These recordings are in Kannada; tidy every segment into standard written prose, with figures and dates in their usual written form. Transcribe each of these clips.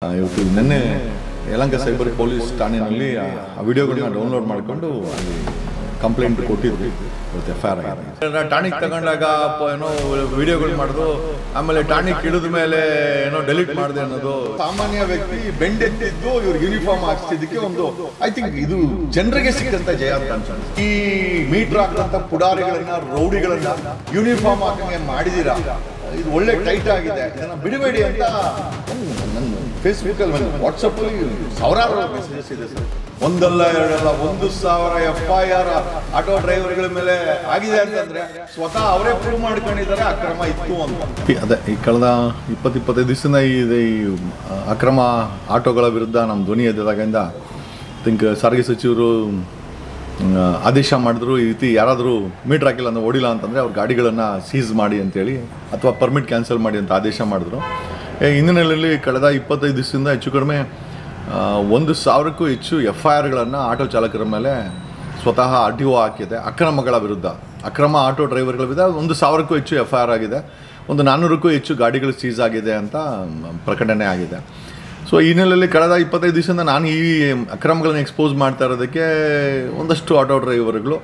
ಇವತ್ತು ನಿನ್ನೆ ಯಲಹಂಕ ಸೈಬರ್ ಪೊಲೀಸ್ ಠಾಣೆಯಲ್ಲಿ ಆ ವಿಡಿಯೋಗಳನ್ನ ಡೌನ್ಲೋಡ್ ಮಾಡಿಕೊಂಡು ಅಲ್ಲಿ ಕಂಪ್ಲೇಂಟ್ ಕೊಟ್ಟಿದ್ವಿ. ಇವತ್ತು FIR ಆಗಿದೆ. ಠಾಣೆಗೆ ತಗೊಂಡಾಗ ಏನೋ ವಿಡಿಯೋಗಳು ಮಾಡೋದು, ಆಮೇಲೆ ಠಾಣೆಗೆ ಇಳಿದ ಮೇಲೆ ಏನೋ ಡೆಲೀಟ್ ಮಾಡಿದೆ ಅನ್ನೋದು. ಸಾಮಾನ್ಯ ವ್ಯಕ್ತಿ ಬೆಂಡೆತ್ತಿದ್ದು ಇವ್ರು ಯೂನಿಫಾರ್ಮ್ ಹಾಕ್ತಿದ್ದಕ್ಕೆ ಒಂದು ಐ ಥಿಂಕ್ ಇದು ಜನರಿಗೆ ಸಿಕ್ಕಂತ ಜಯ ಅಂತ ಅನ್ಸುತ್ತೆ. ಈ ಮೀಟರ್ ಹಾಕಂತ ಪುಡಾರಿಗಳನ್ನ ರೌಡಿಗಳನ್ನ ಯೂನಿಫಾರ್ಮ್ ಹಾಕಂಗೆ ಮಾಡಿದೀರಾ, ಇದು ಒಳ್ಳೆ ಟೈಟ್ ಆಗಿದೆ, ಇದನ್ನ ಬಿಡಬೇಡಿ ಅಂತ ನನ್ನ ಫೇಸ್ಬುಕ್ಕಲ್ಲಿ ವಾಟ್ಸಪ್ಪಲ್ಲಿ ಸಾವಿರಾರು ಮೆಸೇಜಸ್ ಇದೆ ಸರ್. ಒಂದಲ್ಲ ಎರಡಲ್ಲ 1,000 FIR ಆಟೋ ಡ್ರೈವರ್ಗಳ ಮೇಲೆ ಆಗಿದೆ ಅಂತಂದ್ರೆ ಸ್ವತಃ ಅವರೇ ಪ್ರೂವ್ ಮಾಡ್ಕೊಂಡಿದ್ದಾರೆ ಅಕ್ರಮ ಇತ್ತು ಅಂತ. ಅದೇ ಈ ಕಳೆದ 20-25 ದಿವಸದಿಂದ ಈ ಅಕ್ರಮ ಆಟೋಗಳ ವಿರುದ್ಧ ನಮ್ಮ ಧ್ವನಿ ಎದ್ದಿದಾಗಿಂದ ಥಿಂಕ್ ಸಾರಿಗೆ ಸಚಿವರು ಆದೇಶ ಮಾಡಿದ್ರು, ಈ ರೀತಿ ಯಾರಾದರೂ ಮೀಟ್ರ್ ಹಾಕಿಲ್ಲ ಅಂದ್ರೆ ಓಡಿಲ್ಲ ಅಂತಂದರೆ ಅವ್ರ ಗಾಡಿಗಳನ್ನು ಸೀಸ್ ಮಾಡಿ ಅಂತೇಳಿ ಅಥವಾ ಪರ್ಮಿಟ್ ಕ್ಯಾನ್ಸಲ್ ಮಾಡಿ ಅಂತ ಆದೇಶ ಮಾಡಿದ್ರು. ಹಿನ್ನೆಲೆಯಲ್ಲಿ ಕಳೆದ 25 ದಿವಸದಿಂದ ಹೆಚ್ಚು ಕಡಿಮೆ 1,000ಕ್ಕೂ ಹೆಚ್ಚು FIRಗಳನ್ನು ಆಟೋ ಚಾಲಕರ ಮೇಲೆ ಸ್ವತಃ RTO ಹಾಕಿದೆ. ಅಕ್ರಮಗಳ ವಿರುದ್ಧ, ಅಕ್ರಮ ಆಟೋ ಡ್ರೈವರ್ಗಳ ವಿರುದ್ಧ 1,000ಕ್ಕೂ ಹೆಚ್ಚು FIR ಆಗಿದೆ. 400ಕ್ಕೂ ಹೆಚ್ಚು ಗಾಡಿಗಳು ಸೀಸ್ ಆಗಿದೆ ಅಂತ ಪ್ರಕಟಣೆ ಆಗಿದೆ. ಸೊ ಈ ಹಿನ್ನೆಲೆಯಲ್ಲಿ ಕಳೆದ 25 ದಿವಸದಿಂದ ನಾನು ಈ ಅಕ್ರಮಗಳನ್ನು ಎಕ್ಸ್ಪೋಸ್ ಮಾಡ್ತಾ ಇರೋದಕ್ಕೆ ಒಂದಷ್ಟು ಆಟೋ ಡ್ರೈವರ್ಗಳು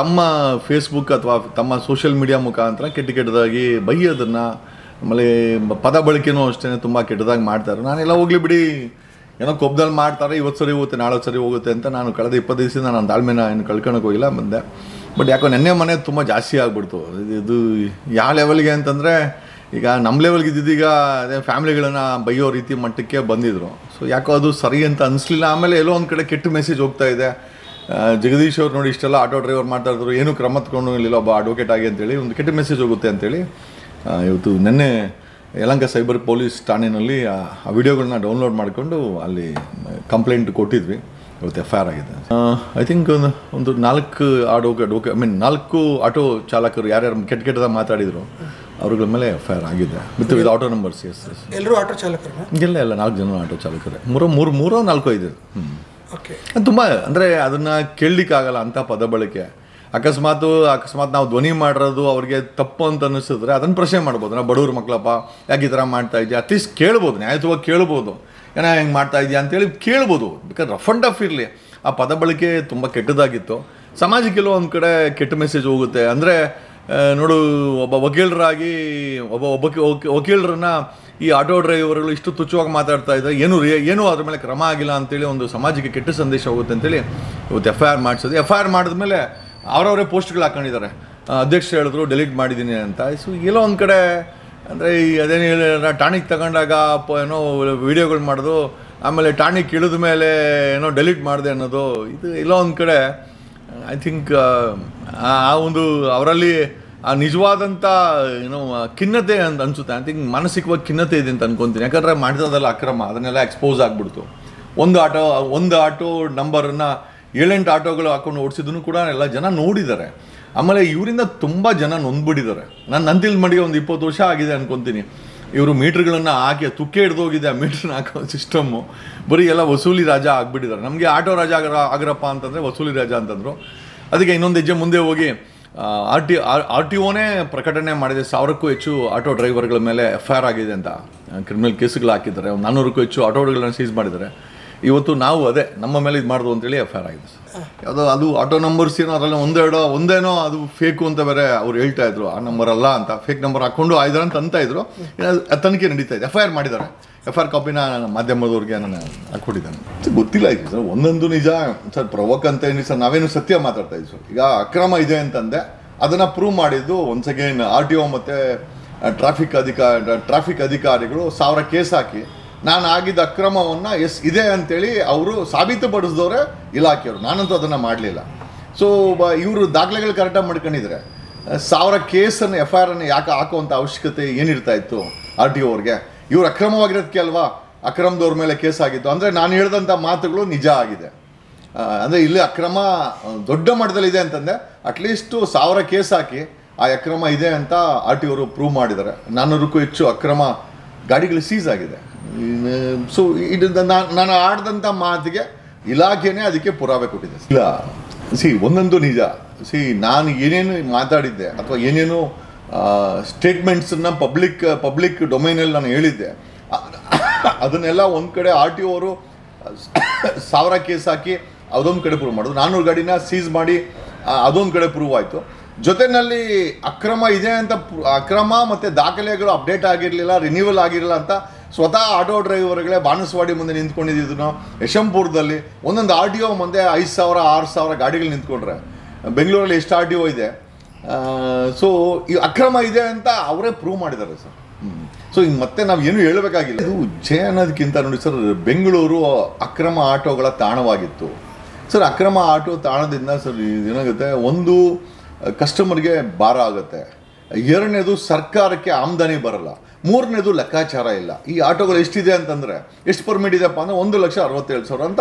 ತಮ್ಮ ಫೇಸ್ಬುಕ್ ಅಥವಾ ತಮ್ಮ ಸೋಷಿಯಲ್ ಮೀಡಿಯಾ ಮುಖಾಂತರ ಕೆಟ್ಟದಾಗಿ ಬೈಯೋದನ್ನು, ಆಮೇಲೆ ಪದ ಬಳಕೆನೂ ಅಷ್ಟೇ ತುಂಬ ಕೆಟ್ಟದಾಗಿ ಮಾಡ್ತಾರೆ. ನಾನೆಲ್ಲ ಹೋಗಲಿ ಬಿಡಿ, ಏನೋ ಕೊಬ್ಬದಲ್ಲಿ ಮಾಡ್ತಾರೆ, ಇವತ್ತು ಸರಿ ಹೋಗುತ್ತೆ ನಾಳೆ ಸರಿ ಹೋಗುತ್ತೆ ಅಂತ ನಾನು ಕಳೆದ 20 ದಿವಸದಿಂದ ನಾನು ತಾಳ್ಮೆನ ಏನು ಕಳ್ಕೊಳಕ್ಕೆ ಹೋಗಿಲ್ಲ ಬಂದೆ. ಬಟ್ ಯಾಕೋ ನೆನ್ನೆ ಮನೆ ತುಂಬ ಜಾಸ್ತಿ ಆಗ್ಬಿಡ್ತು. ಇದು ಯಾವ ಲೆವೆಲ್ಗೆ ಅಂತಂದರೆ ಈಗ ನಮ್ಮ ಲೆವೆಲ್ಗೆ ಇದ್ದಿದ್ದೀಗ ಅದೇ ಫ್ಯಾಮಿಲಿಗಳನ್ನು ಬೈಯೋ ರೀತಿ ಮಟ್ಟಕ್ಕೆ ಬಂದಿದ್ರು. ಸೊ ಯಾಕೋ ಅದು ಸರಿ ಅಂತ ಅನಿಸ್ಲಿಲ್ಲ. ಆಮೇಲೆ ಎಲ್ಲೋ ಒಂದು ಕಡೆ ಕೆಟ್ಟ ಮೆಸೇಜ್ ಹೋಗ್ತಾ ಇದೆ. ಜಗದೀಶ್ ಅವ್ರು ನೋಡಿ ಇಷ್ಟೆಲ್ಲ ಆಟೋ ಡ್ರೈವರ್ ಮಾಡ್ತಾ ಇದ್ರು, ಏನೂ ಕ್ರಮ ತಗೊಂಡು ಇಲ್ಲಿಲ್ಲ ಒಬ್ಬ ಅಡ್ವೊಕೇಟ್ ಆಗಿ ಅಂತೇಳಿ ಒಂದು ಕೆಟ್ಟ ಮೆಸೇಜ್ ಹೋಗುತ್ತೆ ಅಂತೇಳಿ ಇವತ್ತು ನಿನ್ನೆ ಯಲಹಂಕ ಸೈಬರ್ ಪೊಲೀಸ್ ಠಾಣೆಯಲ್ಲಿ ಆ ವಿಡಿಯೋಗಳನ್ನ ಡೌನ್ಲೋಡ್ ಮಾಡಿಕೊಂಡು ಅಲ್ಲಿ ಕಂಪ್ಲೇಂಟ್ ಕೊಟ್ಟಿದ್ವಿ. ಇವತ್ತು FIR ಆಗಿದೆ. ಐ ಥಿಂಕ್ ಒಂದು 4 ಆಟೋ ಚಾಲಕರು ಯಾರ್ಯಾರು ಕೆಟ್ಟದಾಗಿ ಮಾತಾಡಿದ್ರು ಅವ್ರಗಳ ಮೇಲೆ FIR ಆಗಿದೆ ವಿತ್ ಆಟೋ ನಂಬರ್ಸ್. ಎಸ್ ಎಲ್ಲರೂ ಆಟೋ ಚಾಲಕರು? ಇಲ್ಲ 4 ಜನ ಆಟೋ ಚಾಲಕರೇ. 4-5 ತುಂಬ ಅಂದರೆ ಅದನ್ನು ಕೇಳಲಿಕ್ಕಾಗಲ್ಲ ಅಂಥ ಪದ ಬಳಕೆ. ಅಕಸ್ಮಾತ್ ನಾವು ಧ್ವನಿ ಮಾಡಿರೋದು ಅವ್ರಿಗೆ ತಪ್ಪು ಅಂತ ಅನ್ನಿಸಿದ್ರೆ ಅದನ್ನು ಪ್ರಶ್ನೆ ಮಾಡ್ಬೋದು. ನಾವು ಬಡವ್ರ ಮಕ್ಕಳಪ್ಪ ಯಾಕೆ ಈ ಥರ ಮಾಡ್ತಾ ಇದೆಯಾ, ಅಟ್ಲೀಸ್ಟ್ ಕೇಳ್ಬೋದು, ನ್ಯಾಯಯುತವಾಗಿ ಕೇಳ್ಬೋದು, ಏನೋ ಹೆಂಗೆ ಮಾಡ್ತಾ ಇದೆಯಾ ಅಂತೇಳಿ ಕೇಳ್ಬೋದು. ಬಿಕಾಸ್ ರಫ್ ಆ್ಯಂಡ್ ಟಫ್ ಇರಲಿ. ಆ ಪದ ಬಳಕೆ ತುಂಬ ಕೆಟ್ಟದಾಗಿತ್ತು. ಸಮಾಜಕ್ಕೆಲ್ಲೋ ಒಂದು ಕಡೆ ಕೆಟ್ಟ ಮೆಸೇಜ್ ಹೋಗುತ್ತೆ. ಅಂದರೆ ನೋಡು, ಒಬ್ಬ ವಕೀಲರಾಗಿ ವಕೀಲರನ್ನ ಈ ಆಟೋ ಡ್ರೈವರ್ಗಳು ಇಷ್ಟು ತುಚ್ಛವಾಗಿ ಮಾತಾಡ್ತಾ ಇದ್ದಾರೆ, ಏನೂ ಅದ್ರ ಮೇಲೆ ಕ್ರಮ ಆಗಿಲ್ಲ ಅಂತೇಳಿ ಒಂದು ಸಮಾಜಕ್ಕೆ ಕೆಟ್ಟ ಸಂದೇಶ ಹೋಗುತ್ತೆ ಅಂತೇಳಿ ಇವತ್ತು FIR ಮಾಡಿಸೋದು. FIR ಮಾಡಿದ್ಮೇಲೆ ಅವರವರೇ ಪೋಸ್ಟ್ಗಳು ಹಾಕೊಂಡಿದ್ದಾರೆ. ಅಧ್ಯಕ್ಷರು ಹೇಳಿದ್ರು ಡೆಲೀಟ್ ಮಾಡಿದ್ದೀನಿ ಅಂತ. ಸೊ ಎಲ್ಲೋ ಒಂದು ಕಡೆ ಅಂದರೆ ಅದೇನು ಹೇಳಿದ್ರೆ ಠಾಣೆಗೆ ತಗೊಂಡಾಗ ಏನೋ ವಿಡಿಯೋಗಳು ಮಾಡೋದು, ಆಮೇಲೆ ಠಾಣೆಗೆ ಇಳಿದ ಮೇಲೆ ಏನೋ ಡೆಲೀಟ್ ಮಾಡಿದೆ ಅನ್ನೋದು, ಇದು ಎಲ್ಲೋ ಒಂದು ಕಡೆ ಐ ಥಿಂಕ್ ಆ ಒಂದು ಅವರಲ್ಲಿ ಆ ನಿಜವಾದಂಥ ಏನೋ ಖಿನ್ನತೆ ಅಂತ ಅನಿಸುತ್ತೆ. ಐ ಥಿಂಕ್ ಮಾನಸಿಕವಾಗಿ ಖಿನ್ನತೆ ಇದೆ ಅಂತ ಅನ್ಕೊತೀನಿ. ಯಾಕಂದರೆ ಮಾಡಿದಲ್ಲ ಅಕ್ರಮ, ಅದನ್ನೆಲ್ಲ ಎಕ್ಸ್ಪೋಸ್ ಆಗಿಬಿಡ್ತು. ಒಂದು ಆಟೋ ನಂಬರನ್ನು 7-8 ಆಟೋಗಳು ಹಾಕೊಂಡು ಓಡಿಸಿದ್ದನ್ನು ಕೂಡ ಎಲ್ಲ ಜನ ನೋಡಿದ್ದಾರೆ. ಆಮೇಲೆ ಇವರಿಂದ ತುಂಬ ಜನ ನೊಂದ್ಬಿಟ್ಟಿದ್ದಾರೆ. ನಾನು ನಂತಿಲ್ ಮಡಿಗೆ ಒಂದು 20 ವರ್ಷ ಆಗಿದೆ ಅನ್ಕೊತೀನಿ. ಇವರು ಮೀಟ್ರ್ಗಳನ್ನು ಹಾಕಿ ತುಕ್ಕೆ ಹಿಡ್ದೋಗಿದೆ ಆ ಮೀಟ್ರನ್ನ ಹಾಕೋ ಸಿಸ್ಟಮ್ಮು. ಬರೀ ಎಲ್ಲ ವಸೂಲಿ ರಾಜ ಆಗಿಬಿಟ್ಟಿದ್ದಾರೆ. ನಮಗೆ ಆಟೋ ರಾಜ ಆಗ್ರಪ್ಪ ಅಂತಂದರೆ ವಸೂಲಿ ರಾಜ ಅಂತಂದರು. ಅದಕ್ಕೆ ಇನ್ನೊಂದು ಹೆಜ್ಜೆ ಮುಂದೆ ಹೋಗಿ RTOನೇ ಪ್ರಕಟಣೆ ಮಾಡಿದೆ 1,000ಕ್ಕೂ ಹೆಚ್ಚು ಆಟೋ ಡ್ರೈವರ್ಗಳ ಮೇಲೆ FIR ಆಗಿದೆ ಅಂತ ಕ್ರಿಮಿನಲ್ ಕೇಸ್ಗಳು ಹಾಕಿದ್ದಾರೆ. 400ಕ್ಕೂ ಹೆಚ್ಚು ಆಟೋಗಳನ್ನು ಸೀಸ್ ಮಾಡಿದ್ದಾರೆ. ಇವತ್ತು ನಾವು ಅದೇ ನಮ್ಮ ಮೇಲೆ ಇದು ಮಾಡಿದ್ವು ಅಂತೇಳಿ FIR ಆಗಿದೆ ಸರ್. ಯಾವುದೋ ಅದು ಆಟೋ ನಂಬರ್ಸ್ ಏನೋ ಅದರಲ್ಲಿ ಒಂದೇನೋ ಅದು ಫೇಕು ಅಂತ ಬೇರೆ ಅವ್ರು ಹೇಳ್ತಾ ಇದ್ರು. ಆ ನಂಬರ್ ಅಲ್ಲ ಅಂತ, ಫೇಕ್ ನಂಬರ್ ಹಾಕ್ಕೊಂಡು ಆಯ್ದಾರೆ ಅಂತ ಇದ್ರು. ತನಿಖೆ ನಡೀತಾ ಇದೆ. FIR ಮಾಡಿದ್ದಾರೆ. FIR ಕಾಪಿನ ಮಾಧ್ಯಮದವ್ರಿಗೆ ನಾನು ಹಾಕ್ಕೊಟ್ಟಿದ್ದಾನೆ. ಗೊತ್ತಿಲ್ಲ ಇದು ಸರ್, ಒಂದೊಂದು ನಿಜ ಸರ್. ಪ್ರವೋಕ್ ಅಂತ ಏನಿಲ್ಲ ಸರ್, ನಾವೇನು ಸತ್ಯ ಮಾತಾಡ್ತಾ ಇದ್ವಿ ಸರ್. ಈಗ ಅಕ್ರಮ ಇದೆ ಅಂತಂದೆ, ಅದನ್ನು ಪ್ರೂವ್ ಮಾಡಿದ್ದು ಒನ್ಸ್ ಅಗೇನ್ RTO ಮತ್ತು ಟ್ರಾಫಿಕ್ ಅಧಿಕಾರಿಗಳು 1000 ಕೇಸ್ ಹಾಕಿ ನಾನು ಆಗಿದ್ದ ಅಕ್ರಮವನ್ನು ಇದೆ ಅಂತೇಳಿ ಅವರು ಸಾಬೀತುಪಡಿಸಿದವರೇ ಇಲಾಖೆಯವರು. ನಾನಂತೂ ಅದನ್ನು ಮಾಡಲಿಲ್ಲ. ಸೊ ಇವರು ದಾಖಲೆಗಳು ಕರೆಕ್ಟಾಗಿ ಮಾಡ್ಕೊಂಡಿದ್ರೆ 1000 ಕೇಸನ್ನು FIR ಯಾಕೆ ಹಾಕುವಂಥ ಅವಶ್ಯಕತೆ ಏನಿರ್ತಾ ಇತ್ತು RTO ಅವ್ರಿಗೆ? ಇವ್ರು ಅಕ್ರಮವಾಗಿರೋದಕ್ಕೆ ಅಲ್ವಾ ಅಕ್ರಮದವ್ರ ಮೇಲೆ ಕೇಸ್ ಆಗಿತ್ತು. ಅಂದರೆ ನಾನು ಹೇಳಿದಂಥ ಮಾತುಗಳು ನಿಜ ಆಗಿದೆ. ಅಂದರೆ ಇಲ್ಲಿ ಅಕ್ರಮ ದೊಡ್ಡ ಮಟ್ಟದಲ್ಲಿದೆ ಅಂತಂದರೆ ಅಟ್ಲೀಸ್ಟು 1000 ಕೇಸ್ ಹಾಕಿ ಆ ಅಕ್ರಮ ಇದೆ ಅಂತ RTO ಅವರು ಪ್ರೂವ್ ಮಾಡಿದ್ದಾರೆ. 400ಕ್ಕೂ ಹೆಚ್ಚು ಅಕ್ರಮ ಗಾಡಿಗಳು ಸೀಸ್ ಆಗಿದೆ. ಸೊ ಇದು ನಾನು ಆಡಿದಂಥ ಮಾತಿಗೆ ಇಲಾಖೆನೇ ಅದಕ್ಕೆ ಪುರಾವೆ ಕೊಟ್ಟಿದೆ. ಇಲ್ಲ ಒಂದೊಂದು ನಿಜ. ನಾನು ಏನೇನು ಮಾತಾಡಿದ್ದೆ ಅಥವಾ ಏನೇನು ಸ್ಟೇಟ್ಮೆಂಟ್ಸನ್ನು ಪಬ್ಲಿಕ್ ಡೊಮೈನಲ್ಲಿ ನಾನು ಹೇಳಿದ್ದೆ ಅದನ್ನೆಲ್ಲ ಒಂದು ಕಡೆ RTO ಅವರು 1000 ಕೇಸ್ ಹಾಕಿ ಅದೊಂದು ಕಡೆ ಪ್ರೂವ್ ಮಾಡೋದು, 400 ಗಾಡಿನ ಸೀಸ್ ಮಾಡಿ ಅದೊಂದು ಕಡೆ ಪ್ರೂವ್ ಆಯಿತು. ಜೊತೆಯಲ್ಲಿ ಅಕ್ರಮ ಇದೆ ಅಂತ, ಅಕ್ರಮ ಮತ್ತು ದಾಖಲೆಗಳು ಅಪ್ಡೇಟ್ ಆಗಿರಲಿಲ್ಲ, ರಿನ್ಯೂವಲ್ ಆಗಿರಲಿಲ್ಲ ಅಂತ ಸ್ವತಃ ಆಟೋ ಡ್ರೈವರ್ಗಳೇ ಬಾಣಸವಾಡಿ ಮುಂದೆ ನಿಂತ್ಕೊಂಡಿದ್ದು. ಯಶವಂತಪುರದಲ್ಲಿ ಒಂದೊಂದು RTO ಮುಂದೆ 5000 6000 ಗಾಡಿಗಳು ನಿಂತ್ಕೊಂಡ್ರೆ, ಬೆಂಗಳೂರಲ್ಲಿ ಎಷ್ಟು RTO ಇದೆ. ಸೊ ಈ ಅಕ್ರಮ ಇದೆ ಅಂತ ಅವರೇ ಪ್ರೂವ್ ಮಾಡಿದ್ದಾರೆ ಸರ್. ಸೊ ಈಗ ಮತ್ತೆ ನಾವು ಏನು ಹೇಳಬೇಕಾಗಿಲ್ಲ. ಇದು ಅನ್ನೋದಕ್ಕಿಂತ ನೋಡಿ ಸರ್, ಬೆಂಗಳೂರು ಅಕ್ರಮ ಆಟೋಗಳ ತಾಣವಾಗಿತ್ತು ಸರ್. ಅಕ್ರಮ ಆಟೋ ತಾಣದಿಂದ ಸರ್ ಏನಾಗುತ್ತೆ, ಒಂದು ಕಸ್ಟಮರ್ಗೆ ಭಾರ ಆಗುತ್ತೆ, ಎರಡನೇದು ಸರ್ಕಾರಕ್ಕೆ ಆಮದನಿ ಬರಲ್ಲ, ಮೂರನೇದು ಲೆಕ್ಕಾಚಾರ ಇಲ್ಲ. ಈ ಆಟೋಗಳು ಎಷ್ಟಿದೆ ಅಂತಂದರೆ, ಎಷ್ಟು ಪರ್ಮಿಟ್ ಇದೆಯಪ್ಪ ಅಂದರೆ 1,67,000 ಅಂತ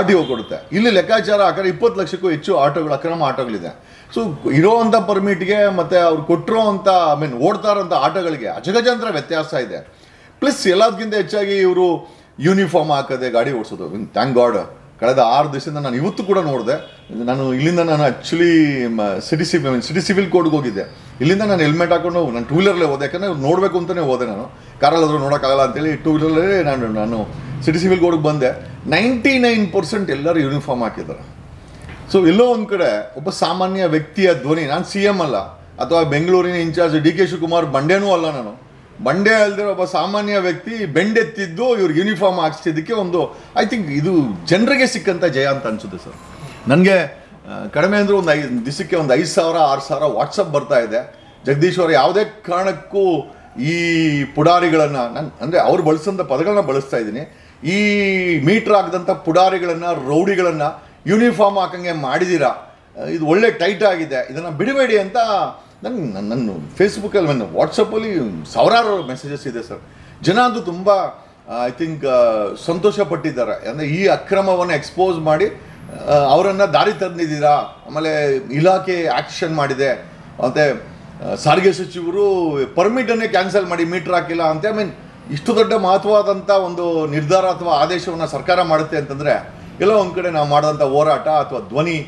RTO ಕೊಡುತ್ತೆ. ಇಲ್ಲಿ ಲೆಕ್ಕಾಚಾರ ಹಾಕಿದ್ರೆ 20 ಲಕ್ಷಕ್ಕೂ ಹೆಚ್ಚು ಆಟೋಗಳು, ಅಕ್ರಮ ಆಟೋಗಳಿದೆ. ಸೊ ಇರೋವಂಥ ಪರ್ಮಿಟ್ಗೆ ಮತ್ತು ಅವ್ರು ಕೊಟ್ಟಿರೋ ಅಂಥ ಓಡ್ತಾ ಇರೋಂಥ ಆಟೋಗಳಿಗೆ ಅಜಗಜಾಂತರ ವ್ಯತ್ಯಾಸ ಇದೆ. ಪ್ಲಸ್ ಎಲ್ಲದಕ್ಕಿಂತ ಹೆಚ್ಚಾಗಿ ಇವರು ಯೂನಿಫಾರ್ಮ್ ಹಾಕದೆ ಗಾಡಿ ಓಡಿಸೋದು. ಥ್ಯಾಂಕ್ ಗಾಡ್ ಕಳೆದ 6 ದಿವಸದಿಂದ ನಾನು ಇವತ್ತು ಕೂಡ ನೋಡಿದೆ. ನಾನು ಇಲ್ಲಿಂದ ಆ್ಯಕ್ಚುಲಿ ಸಿಟಿ ಸಿವಿಲ್ ಕೋಡ್ಗೆ ಹೋಗಿದ್ದೆ. ಇಲ್ಲಿಂದ ನಾನು ಹೆಲ್ಮೆಟ್ ಹಾಕೊಂಡು ನಾನು 2 ವೀಲರ್ಲೇ ಹೋದೆ, ಯಾಕಂದರೆ ನೋಡಬೇಕು ಅಂತಲೇ ಹೋದೆ. ನಾನು ಕಾರಲ್ಲಾದರೂ ನೋಡೋಕ್ಕಾಗಲ್ಲ ಅಂತೇಳಿ 2 ವೀಲರ್ಲೇ ನಾನು ಸಿಟಿ ಸಿವಿಲ್ ಕೋಡ್ಗೆ ಬಂದೆ. 99% ಎಲ್ಲರೂ ಯೂನಿಫಾರ್ಮ್ ಹಾಕಿದ್ದಾರೆ. ಸೊ ಎಲ್ಲೋ ಒಂದು ಕಡೆ ಒಬ್ಬ ಸಾಮಾನ್ಯ ವ್ಯಕ್ತಿಯ ಧ್ವನಿ, ನಾನು CM ಅಲ್ಲ, ಅಥವಾ ಬೆಂಗಳೂರಿನ ಇನ್ಚಾರ್ಜ್ DK ಶಿವಕುಮಾರ್ ಬಂಡೇನೂ ಅಲ್ಲ, ನಾನು ಬಂಡೆ ಅಲ್ಲದಿರೋ ಒಬ್ಬ ಸಾಮಾನ್ಯ ವ್ಯಕ್ತಿ ಬೆಂಡೆತ್ತಿದ್ದು ಇವ್ರಿಗೆ ಯೂನಿಫಾರ್ಮ್ ಹಾಕ್ಸಿದ್ದಕ್ಕೆ ಒಂದು ಐ ಥಿಂಕ್ ಇದು ಜನರಿಗೆ ಸಿಕ್ಕಂಥ ಜಯ ಅಂತ ಅನಿಸುತ್ತೆ ಸರ್. ನನಗೆ ಕಡಿಮೆ ಅಂದರೆ ಒಂದು ದಿವಸಕ್ಕೆ ಒಂದು 5000 6000 ವಾಟ್ಸಪ್ ಬರ್ತಾ ಇದೆ. ಜಗದೀಶ್ ಅವರು ಯಾವುದೇ ಕಾರಣಕ್ಕೂ ಈ ಪುಡಾರಿಗಳನ್ನು, ನಾನು ಅಂದರೆ ಅವ್ರು ಬಳಸೋಂಥ ಪದಗಳನ್ನ ಬಳಸ್ತಾ ಇದ್ದೀನಿ, ಈ ಮೀಟ್ರ್ ಆಗದಂಥ ಪುಡಾರಿಗಳನ್ನು, ರೌಡಿಗಳನ್ನು ಯೂನಿಫಾರ್ಮ್ ಹಾಕಂಗೆ ಮಾಡಿದ್ದೀರಾ, ಇದು ಒಳ್ಳೆ ಟೈಟ್ ಆಗಿದೆ, ಇದನ್ನು ಬಿಡಬೇಡಿ ಅಂತ ನನ್ನ ಫೇಸ್ಬುಕ್ಕಲ್ಲಿ, ನನ್ನ ವಾಟ್ಸಪ್ಪಲ್ಲಿ ಸಾವಿರಾರು ಮೆಸೇಜಸ್ ಇದೆ ಸರ್. ಜನ ಅಂತೂ ತುಂಬ ಐ ಥಿಂಕ್ ಸಂತೋಷ ಪಟ್ಟಿದ್ದಾರೆ. ಅಂದರೆ ಈ ಅಕ್ರಮವನ್ನು ಎಕ್ಸ್ಪೋಸ್ ಮಾಡಿ ಅವರನ್ನು ದಾರಿ ತಂದಿದ್ದೀರಾ, ಆಮೇಲೆ ಇಲಾಖೆ ಆ್ಯಕ್ಷನ್ ಮಾಡಿದೆ, ಮತ್ತು ಸಾರಿಗೆ ಸಚಿವರು ಪರ್ಮಿಟನ್ನೇ ಕ್ಯಾನ್ಸಲ್ ಮಾಡಿ ಮೀಟ್ರ್ ಹಾಕಿಲ್ಲ ಅಂತ. ಇಷ್ಟು ದೊಡ್ಡ ಮಹತ್ವವಾದಂಥ ಒಂದು ನಿರ್ಧಾರ ಅಥವಾ ಆದೇಶವನ್ನು ಸರ್ಕಾರ ಮಾಡುತ್ತೆ ಅಂತಂದರೆ, ಎಲ್ಲೋ ಒಂದು ಕಡೆ ನಾವು ಮಾಡಿದಂಥ ಹೋರಾಟ ಅಥವಾ ಧ್ವನಿ,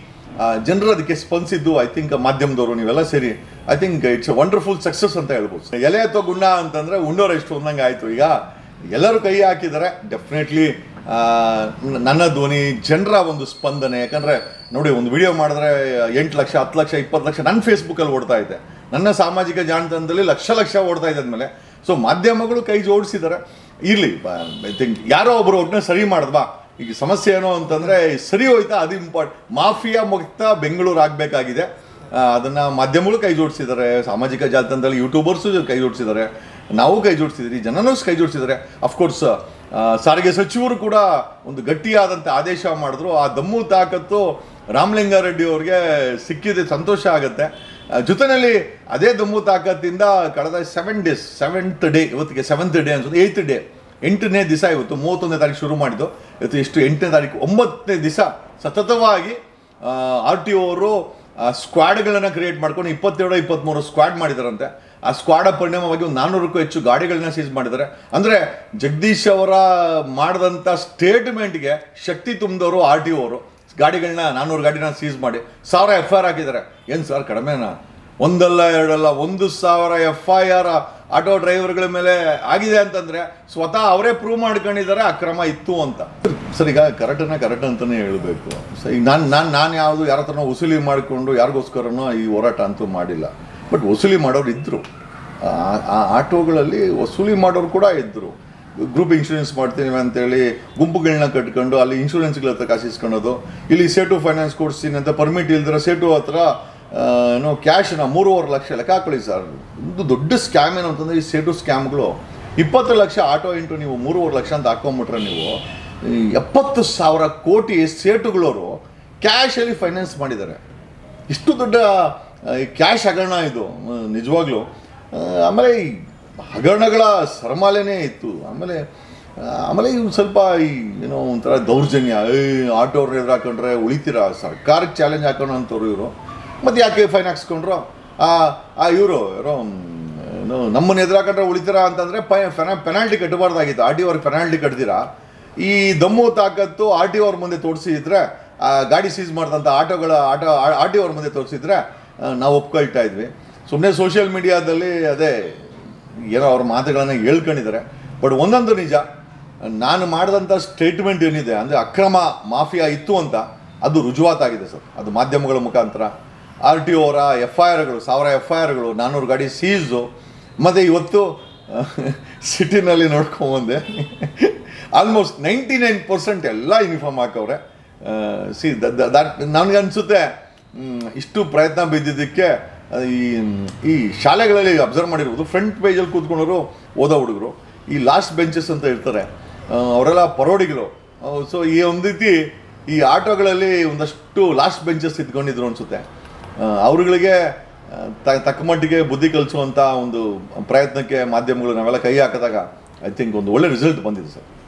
ಜನರು ಅದಕ್ಕೆ ಸ್ಪಂದಿಸಿದ್ದು ಐ ಥಿಂಕ್ ಮಾಧ್ಯಮದವರು ನೀವೆಲ್ಲ ಸೇರಿ I think it's a wonderful success ಅಂತ ಹೇಳ್ಬೋದು. ಎಲೆ ಅಥವಾ ಗುಣ್ಣ ಅಂತಂದರೆ ಉಂಡೋರು ಎಷ್ಟು ಒಂದಂಗೆ ಆಯಿತು. ಈಗ ಎಲ್ಲರೂ ಕೈ ಹಾಕಿದ್ದಾರೆ. ಡೆಫಿನೆಟ್ಲಿ ನನ್ನ ಧ್ವನಿ, ಜನರ ಒಂದು ಸ್ಪಂದನೆ, ಯಾಕಂದರೆ ನೋಡಿ, ಒಂದು ವಿಡಿಯೋ ಮಾಡಿದ್ರೆ 8 ಲಕ್ಷ 10 ಲಕ್ಷ 20 ಲಕ್ಷ ನನ್ನ ಫೇಸ್ಬುಕ್ಕಲ್ಲಿ ಓಡ್ತಾ ಇದೆ, ನನ್ನ ಸಾಮಾಜಿಕ ಜಾಲತಾಣದಲ್ಲಿ ಲಕ್ಷ ಓಡ್ತಾ ಇದೆ ಅಂದಮೇಲೆ ಸೊ ಮಾಧ್ಯಮಗಳು ಕೈ ಜೋಡಿಸಿದ್ದಾರೆ. ಇರಲಿ, ಐ ಥಿಂಕ್ ಯಾರೋ ಒಬ್ಬರು ಒಟ್ಟಿನ ಸರಿ ಮಾಡಿದ್ವಾ. ಈಗ ಸಮಸ್ಯೆ ಏನೋ ಅಂತಂದರೆ ಸರಿ ಹೋಯ್ತಾ, ಅದು ಮಾಫಿಯಾ ಮುಕ್ತ ಬೆಂಗಳೂರು ಆಗಬೇಕಾಗಿದೆ. ಅದನ್ನು ಮಾಧ್ಯಮಗಳು ಕೈ ಜೋಡಿಸಿದ್ದಾರೆ, ಸಾಮಾಜಿಕ ಜಾಲತಾಣದಲ್ಲಿ ಯೂಟ್ಯೂಬರ್ಸು ಕೈ ಜೋಡಿಸಿದ್ದಾರೆ, ನಾವು ಕೈ ಜೋಡಿಸಿದ್ರಿ, ಜನನೂ ಕೈ ಜೋಡಿಸಿದ್ದಾರೆ. ಅಫ್ಕೋರ್ಸ್ ಸಾರಿಗೆ ಸಚಿವರು ಕೂಡ ಒಂದು ಗಟ್ಟಿಯಾದಂಥ ಆದೇಶ ಮಾಡಿದ್ರು. ಆ ದಮ್ಮು ತಾಕತ್ತು ರಾಮಲಿಂಗಾರೆಡ್ಡಿ ಅವ್ರಿಗೆ ಸಿಕ್ಕಿದೆ, ಸಂತೋಷ ಆಗುತ್ತೆ. ಜೊತೆಯಲ್ಲಿ ಅದೇ ದಮ್ಮು ತಾಕತ್ತಿಂದ ಕಳೆದ 7 ಡೇಸ್, 7th ಡೇ, ಇವತ್ತಿಗೆ 7th ಡೇ ಅನ್ಸುತ್ತೆ, 8th ಡೇ, 8ನೇ ದಿವಸ ಇವತ್ತು. 31ನೇ ತಾರೀಕು ಶುರು ಮಾಡಿದ್ದು, ಇವತ್ತು ಎಷ್ಟು 8ನೇ ತಾರೀಕು, 9ನೇ ದಿವಸ ಸತತವಾಗಿ RTO ಅವರು ಸ್ಕ್ವಾಡ್ಗಳನ್ನು ಕ್ರಿಯೇಟ್ ಮಾಡ್ಕೊಂಡು 22-23 ಸ್ಕ್ವಾಡ್ ಮಾಡಿದಾರಂತೆ. ಆ ಸ್ಕ್ವಾಡ ಪರಿಣಾಮವಾಗಿ ಒಂದು 400ಕ್ಕೂ ಹೆಚ್ಚು ಗಾಡಿಗಳನ್ನ ಸೀಸ್ ಮಾಡಿದ್ದಾರೆ. ಅಂದರೆ ಜಗದೀಶ್ ಅವರ ಮಾಡಿದಂಥ ಸ್ಟೇಟ್ಮೆಂಟ್ಗೆ ಶಕ್ತಿ ತುಂಬಿದವರು RTO ಅವರು. ಗಾಡಿಗಳನ್ನ 400 ಗಾಡಿನ ಸೀಸ್ ಮಾಡಿ 1000 FIR ಹಾಕಿದ್ದಾರೆ. ಏನು ಸರ್ ಕಡಿಮೆನಾ? ಒಂದಲ್ಲ ಎರಡಲ್ಲ, 1000 FIR ಆಟೋ ಡ್ರೈವರ್ಗಳ ಮೇಲೆ ಆಗಿದೆ ಅಂತಂದರೆ ಸ್ವತಃ ಅವರೇ ಪ್ರೂವ್ ಮಾಡ್ಕೊಂಡಿದ್ದಾರೆ ಅಕ್ರಮ ಇತ್ತು ಅಂತ. ಸರ್ ಈಗ ಕರೆಕ್ಟ್ ಅಂತಲೇ ಹೇಳಬೇಕು. ಸೊ ಈಗ ನಾನು ಯಾವುದು ಯಾರ ಹತ್ರನೋ ವಸೂಲಿ ಮಾಡಿಕೊಂಡು ಯಾರಿಗೋಸ್ಕರನೋ ಈ ಹೋರಾಟ ಅಂತೂ ಮಾಡಿಲ್ಲ. ಬಟ್ ವಸೂಲಿ ಮಾಡೋರು ಇದ್ದರು, ಆ ಆಟೋಗಳಲ್ಲಿ ವಸೂಲಿ ಮಾಡೋರು ಕೂಡ ಇದ್ದರು. ಗ್ರೂಪ್ ಇನ್ಶೂರೆನ್ಸ್ ಮಾಡ್ತೀವಿ ಅಂತೇಳಿ ಗುಂಪುಗಳನ್ನ ಕಟ್ಕೊಂಡು ಅಲ್ಲಿ ಇನ್ಶೂರೆನ್ಸ್ಗಳ ಹತ್ರ ಕಾಸಿಸ್ಕೊಳ್ಳೋದು. ಇಲ್ಲಿ ಸೇಟು ಫೈನಾನ್ಸ್ ಕೊಡ್ತೀನಿ ಅಂತ ಪರ್ಮಿಟ್ ಇಲ್ದಿರ ಸೇಟು ಹತ್ರ ಏನೋ ಕ್ಯಾಶನ್ನ 3.5 ಲಕ್ಷ ಲೆಕ್ಕ ಹಾಕೊಳ್ಳಿ ಸರ್. ಒಂದು ದೊಡ್ಡ ಸ್ಕ್ಯಾಮ್ ಏನು ಅಂತಂದರೆ ಈ ಸೇಟು ಸ್ಕ್ಯಾಮ್ಗಳು. 20 ಲಕ್ಷ ಆಟೋ ಇಂಟು ನೀವು 3.5 ಲಕ್ಷ ಅಂತ ಹಾಕೊಂಬಿಟ್ರೆ ನೀವು 70,000 ಕೋಟಿ ಸೇಟುಗಳವರು ಕ್ಯಾಶಲ್ಲಿ ಫೈನಾನ್ಸ್ ಮಾಡಿದ್ದಾರೆ. ಇಷ್ಟು ದೊಡ್ಡ ಕ್ಯಾಶ್ ಹಗರಣ ಇದು ನಿಜವಾಗ್ಲೂ. ಆಮೇಲೆ ಈ ಹಗರಣಗಳ ಸರಮಾಲೆನೇ ಇತ್ತು. ಆಮೇಲೆ ಇವು ಸ್ವಲ್ಪ ಈ ಏನೋ ಒಂಥರ ದೌರ್ಜನ್ಯ, ಆಟೋವ್ರನ್ನ ಎದುರು ಹಾಕೊಂಡ್ರೆ ಉಳಿತೀರಾ, ಸರ್ಕಾರಕ್ಕೆ ಚಾಲೆಂಜ್ ಹಾಕೋಣ ಅಂತವ್ರು ಇವರು. ಮತ್ತು ಯಾಕೆ ಫೈನ್ ಹಾಕ್ಸ್ಕೊಂಡ್ರು? ಇವರು ಯಾರೋ ನಮ್ಮನ್ನು ಎದುರು ಹಾಕೊಂಡ್ರೆ ಉಳಿತೀರಾ ಅಂತಂದರೆ ಪೆನಾಲ್ಟಿ ಕಟ್ಟಬಾರ್ದಾಗಿತ್ತು. RTO ಅವ್ರಿಗೆ ಪೆನಾಲ್ಟಿ ಕಟ್ತೀರಾ. ಈ ದಮ್ಮು ತಾಕತ್ತು RTO ಅವ್ರ ಮುಂದೆ ತೋರಿಸಿದ್ರೆ, ಗಾಡಿ ಸೀಸ್ ಮಾಡಿದಂಥ RTO ಅವ್ರ ಮುಂದೆ ತೋರಿಸಿದ್ರೆ ನಾವು ಒಪ್ಕೊಳ್ತಾ ಇದ್ವಿ. ಸುಮ್ಮನೆ ಸೋಷಿಯಲ್ ಮೀಡಿಯಾದಲ್ಲಿ ಅದೇ ಏನೋ ಅವ್ರ ಮಾತುಗಳನ್ನು ಹೇಳ್ಕೊಂಡಿದ್ದಾರೆ. ಬಟ್ ಒಂದೊಂದು ನಿಜ, ನಾನು ಮಾಡಿದಂಥ ಸ್ಟೇಟ್ಮೆಂಟ್ ಏನಿದೆ ಅಂದರೆ ಅಕ್ರಮ ಮಾಫಿಯಾ ಇತ್ತು ಅಂತ ಅದು ರುಜುವಾತಾಗಿದೆ ಸರ್. ಅದು ಮಾಧ್ಯಮಗಳ ಮುಖಾಂತರ RTO ಅವರ FIRಗಳು 1000 FIRಗಳು 400 ಗಾಡಿ ಸೀಸು. ಮತ್ತು ಇವತ್ತು ಸಿಟಿನಲ್ಲಿ ನೋಡ್ಕೊಂಬಂದೆ ಆಲ್ಮೋಸ್ಟ್ 99% ಎಲ್ಲ ಯೂನಿಫಾರ್ಮ್ ಹಾಕವ್ರೆ. ನನಗನ್ಸುತ್ತೆ ಇಷ್ಟು ಪ್ರಯತ್ನ ಬಿದ್ದಿದ್ದಕ್ಕೆ ಈ ಶಾಲೆಗಳಲ್ಲಿ ಅಬ್ಸರ್ವ್ ಮಾಡಿರ್ಬೋದು, ಫ್ರಂಟ್ ಪೇಜಲ್ಲಿ ಕೂತ್ಕೊಂಡವರು ಓದೋ ಹುಡುಗರು, ಈ ಲಾಸ್ಟ್ ಬೆಂಚಸ್ ಅಂತ ಇರ್ತಾರೆ ಅವರೆಲ್ಲ ಪರೋಡಿಗಳು. ಸೊ ಈ ಒಂದು ರೀತಿ ಈ ಆಟೋಗಳಲ್ಲಿ ಒಂದಷ್ಟು ಲಾಸ್ಟ್ ಬೆಂಚಸ್ ಇಟ್ಕೊಂಡಿದ್ರು ಅನಿಸುತ್ತೆ. ಅವ್ರುಗಳಿಗೆ ತಕ್ಕ ಮಟ್ಟಿಗೆ ಬುದ್ಧಿ ಕಲಿಸುವಂಥ ಒಂದು ಪ್ರಯತ್ನಕ್ಕೆ ಮಾಧ್ಯಮಗಳು ನಾವೆಲ್ಲ ಕೈ ಹಾಕಿದಾಗ ಐ ಥಿಂಕ್ ಒಂದು ಒಳ್ಳೆ ರಿಸಲ್ಟ್ ಬಂದಿದೆ ಸರ್.